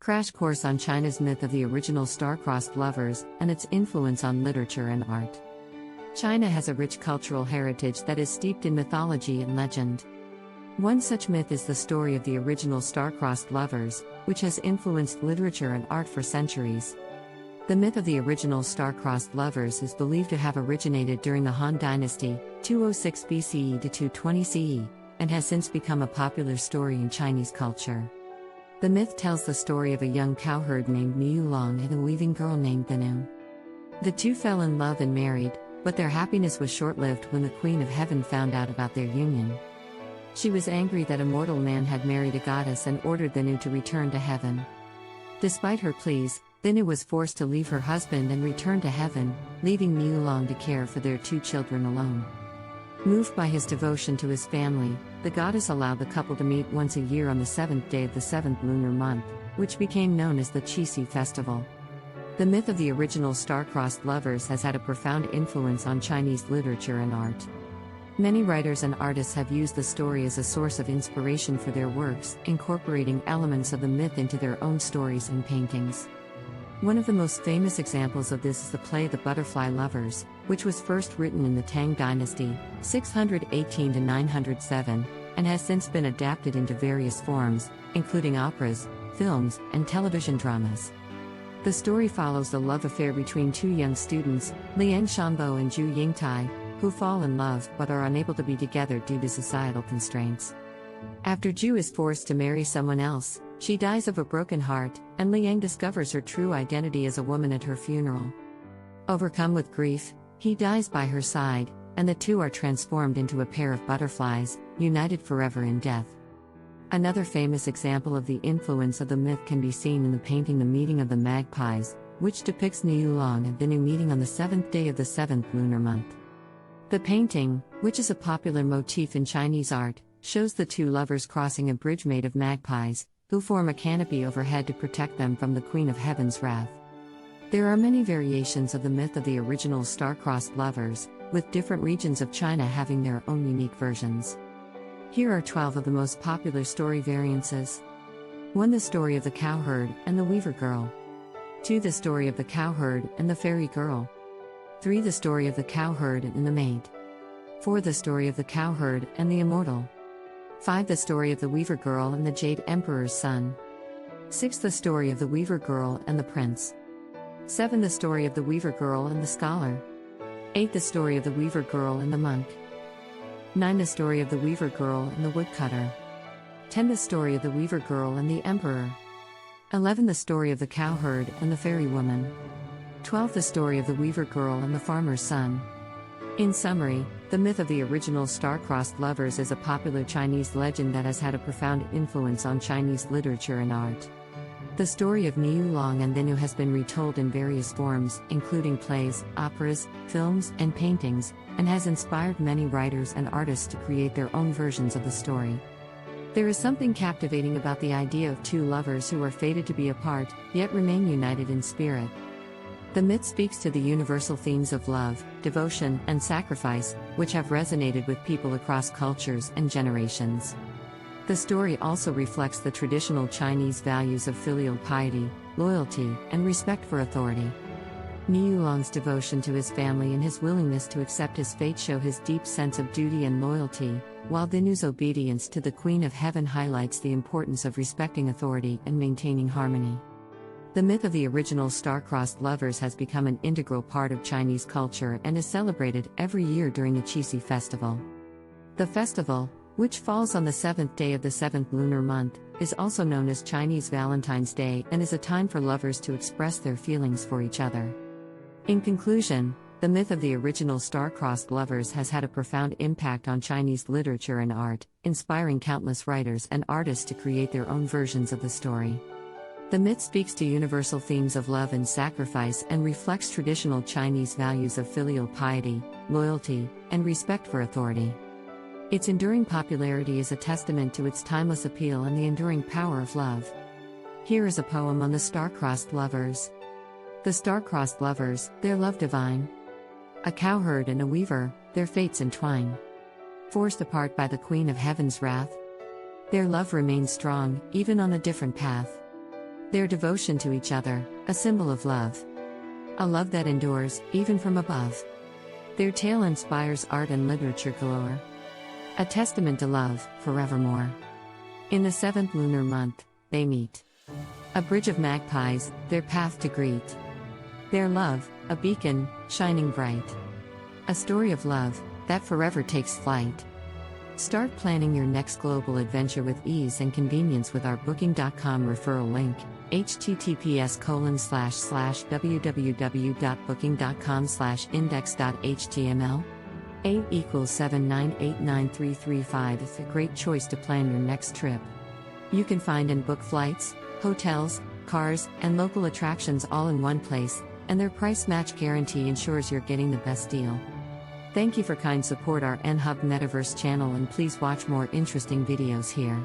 Crash course on China's myth of the original star-crossed lovers and its influence on literature and art. China has a rich cultural heritage that is steeped in mythology and legend. One such myth is the story of the original star-crossed lovers, which has influenced literature and art for centuries. The myth of the original star-crossed lovers is believed to have originated during the Han Dynasty, 206 BCE to 220 CE, and has since become a popular story in Chinese culture. The myth tells the story of a young cowherd named Niulang and a weaving girl named Zhinu. The two fell in love and married, but their happiness was short-lived when the Queen of Heaven found out about their union. She was angry that a mortal man had married a goddess and ordered Zhinu to return to heaven. Despite her pleas, Zhinu was forced to leave her husband and return to heaven, leaving Niulang to care for their two children alone. Moved by his devotion to his family, the goddess allowed the couple to meet once a year on the 7th day of the 7th lunar month, which became known as the Qixi Festival. The myth of the original star-crossed lovers has had a profound influence on Chinese literature and art. Many writers and artists have used the story as a source of inspiration for their works, incorporating elements of the myth into their own stories and paintings. One of the most famous examples of this is the play The Butterfly Lovers, which was first written in the Tang Dynasty, 618 to 907, and has since been adapted into various forms, including operas, films, and television dramas. The story follows the love affair between two young students, Liang Shanbo and Zhu Yingtai, who fall in love but are unable to be together due to societal constraints. After Zhu is forced to marry someone else, she dies of a broken heart, and Liang discovers her true identity as a woman at her funeral. Overcome with grief, he dies by her side, and the two are transformed into a pair of butterflies, united forever in death. Another famous example of the influence of the myth can be seen in the painting The Meeting of the Magpies, which depicts Niulang and Zhinu meeting on the 7th day of the 7th lunar month. The painting, which is a popular motif in Chinese art, shows the two lovers crossing a bridge made of magpies, who form a canopy overhead to protect them from the Queen of Heaven's wrath. There are many variations of the myth of the original star-crossed lovers, with different regions of China having their own unique versions. Here are 12 of the most popular story variances. 1. The story of the cowherd and the weaver girl. 2. The story of the cowherd and the fairy girl. 3. The story of the cowherd and the maid. 4. The story of the cowherd and the immortal. 5. The story of the weaver girl and the jade emperor's son. 6. The story of the weaver girl and the prince. 7. The story of the weaver girl and the scholar. 8. The story of the weaver girl and the monk. 9. The story of the weaver girl and the woodcutter. 10. The story of the weaver girl and the emperor. 11. The story of the cowherd and the fairy woman. 12. The story of the weaver girl and the farmer's son. In summary, the myth of the original star-crossed lovers is a popular Chinese legend that has had a profound influence on Chinese literature and art. The story of Niulang and Zhinu has been retold in various forms, including plays, operas, films, and paintings, and has inspired many writers and artists to create their own versions of the story. There is something captivating about the idea of two lovers who are fated to be apart, yet remain united in spirit. The myth speaks to the universal themes of love, devotion, and sacrifice, which have resonated with people across cultures and generations. The story also reflects the traditional Chinese values of filial piety, loyalty, and respect for authority. Niulang's devotion to his family and his willingness to accept his fate show his deep sense of duty and loyalty, while Zhinu's obedience to the Queen of Heaven highlights the importance of respecting authority and maintaining harmony. The myth of the original star-crossed lovers has become an integral part of Chinese culture and is celebrated every year during the Qixi Festival. The festival, which falls on the 7th day of the 7th lunar month, is also known as Chinese Valentine's Day and is a time for lovers to express their feelings for each other. In conclusion, the myth of the original star-crossed lovers has had a profound impact on Chinese literature and art, inspiring countless writers and artists to create their own versions of the story. The myth speaks to universal themes of love and sacrifice and reflects traditional Chinese values of filial piety, loyalty, and respect for authority. Its enduring popularity is a testament to its timeless appeal and the enduring power of love. Here is a poem on the star-crossed lovers. The star-crossed lovers, their love divine. A cowherd and a weaver, their fates entwine. Forced apart by the Queen of Heaven's wrath, their love remains strong, even on a different path. Their devotion to each other, a symbol of love. A love that endures, even from above. Their tale inspires art and literature galore. A testament to love, forevermore. In the 7th lunar month, they meet. A bridge of magpies, their path to greet. Their love, a beacon, shining bright. A story of love, that forever takes flight. Start planning your next global adventure with ease and convenience with our Booking.com referral link, https://www.booking.com/index.html. 8=7989335 is a great choice to plan your next trip. You can find and book flights, hotels, cars, and local attractions all in one place, and their price match guarantee ensures you're getting the best deal. Thank you for kind support our Anhub Metaverse channel, and please watch more interesting videos here.